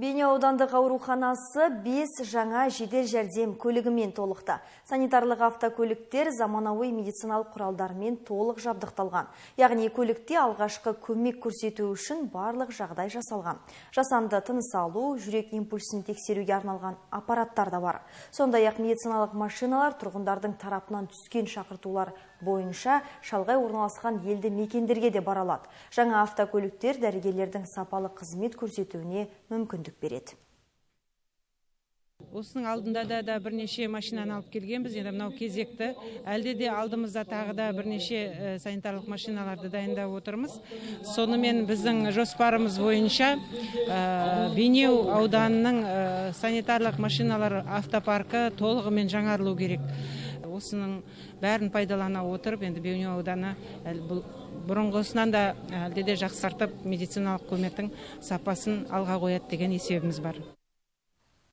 Бейнеу аудандық ауруханасы 5 жаңа жедел жәрдем көлігімен толықты. Санитарлық автокөліктер заманауи медициналық құралдармен толық жабдықталған. Яғни көлікте алғашқы көмек көрсету үшін барлық жағдай жасалған. Жасанды тыныс алу, жүрек импульсін тексеруге арналған аппараттар да бар. Сондай-ақ медициналық машиналар тұрғындардың тарапынан түскен шақыртулар бойынша шалғай орналасқан елді мекендерге де баралады. Жаңа автокөліктер дәрігерлердің сапалы қызмет көрсетуіне мүмкіндік береді. Осының алдында да бірнеше машинаны алып келгенбіз. Енді мынау кезекті. Әлде де алдымызда тағы да бірнеше санитарлық машиналарды дайындап отырмыз. Сонымен біздің жоспарымыз бойынша Бейнеу ауданының санитарлық машиналар автопаркі толығымен жаңарылу керек. Осының бәрін пайдалана отырып, енді Бейнеу ауданы бұрынғысынан да әлде де жақсартып медициналық көмектің сапасын алға қояды деген есебіміз бар.